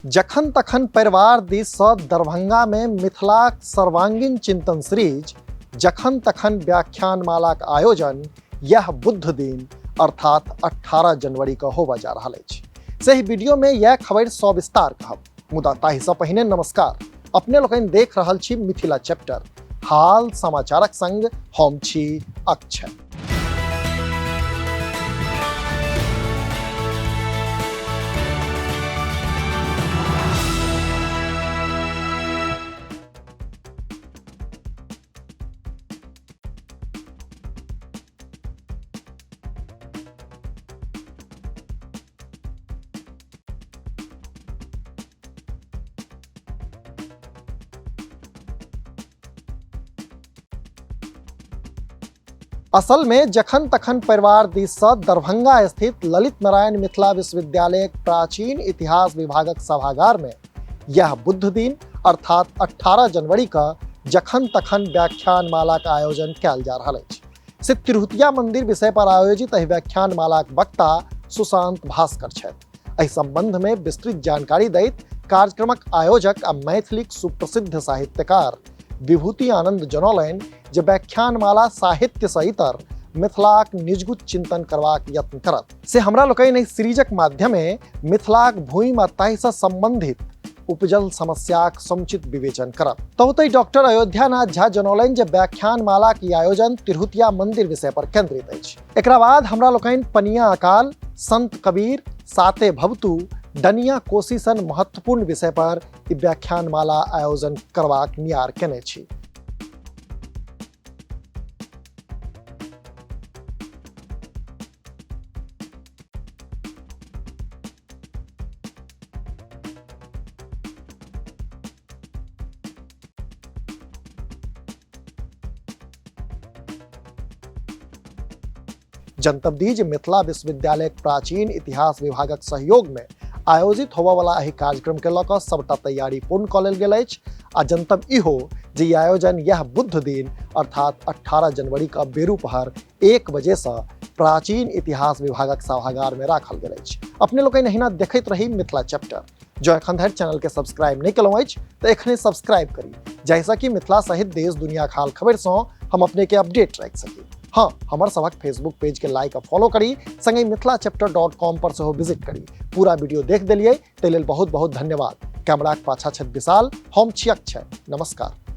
जखन तखन परिवार दिस सँ दरभंगा में मिथिलाक सर्वांगीण चिंतन सीरीज जखन तखन व्याख्यान मालाक आयोजन यह बुध दिन अर्थात 18 जनवरी का होबा जा रहा है। सही वीडियो में यह खबर सविस्तार कहब, मुदा ताहि सँ पहिने नमस्कार। अपने लोकनि देख रहल छी मिथिला चैप्टर, हाल समाचारक संग हम छी अक्षय। असल में जखन तखन परिवार दिस सँ दरभंगा स्थित ललित नारायण मिथिला विश्वविद्यालय प्राचीन इतिहास विभागक सभागार में यह बुध दिन अर्थात 18 जनवरी का जखन तखन व्याख्यान माला का आयोजन कयल जा रहा है। श्री तिरहुतिया मंदिर विषय पर आयोजित एहि व्याख्यान मालाक वक्ता सुशांत भास्कर छथि। एहि संबंध में विस्तृत जानकारी दैत कार्यक्रमक आयोजक आ मैथिलीक सुप्रसिद्ध साहित्यकार विभूति आनंद जनौलनि जे व्याख्यानमाला साहित्य सँ इतर मिथिलाक निजगुत चिंतन करबाक यत्न करत। से हमरा लोकनि एहि सीरीजक माध्यमे मिथिलाक भूमि आ ताहि सँ संबंधित उपजल समस्याक समुचित विवेचन करत। तोतहि डॉक्टर अयोध्यानाथ झा जनौलनि जे व्याख्यानमालाक ई आयोजन तिरहुतिया मंदिर विषय पर केंद्रित अछि। एकरा बाद हमरा लोकनि पनिया अकाल, संत कबीर, साते भवतु, डनिया कोशी सन महत्वपूर्ण विषय पर ई व्याख्यानमाला आयोजन करबाक नियार केने छी। जनतब दी जे मिथिला विश्वविद्यालय प्राचीन इतिहास विभागक सहयोग में आयोजित होबय वाला एहि कार्यक्रम के लऽ कऽ सबटा तैयारी पूर्ण कऽ लेल गेल अछि आ जनतब इहो जे ई आयोजन यह बुध दिन अर्थात 18 जनवरी का बेरू पहर 1 बजे सँ प्राचीन इतिहास विभागक सभागार में राखल गेल अछि। अपने लोकनि एहिना देखैत रही मिथिला चैप्टर। जो एखन धरि चैनल के सब्सक्राइब नहीं केलहुँ अछि तऽ एखने सब्सक्राइब करी, जाहिसँ कि मिथिला सहित देश दुनिया हाल खबर सँ हम अपने के अपडेट राखि सकी। हाँ, हमार सबक फेसबुक पेज के लाइक और फॉलो करी, संगे मिथिलाचैप्टर.com पर सेहो विजिट करी। पूरा वीडियो देख देलिए ताहि लेल बहुत बहुत धन्यवाद। कैमराक पाछा छथि विशाल, हम छी अक्षय। नमस्कार।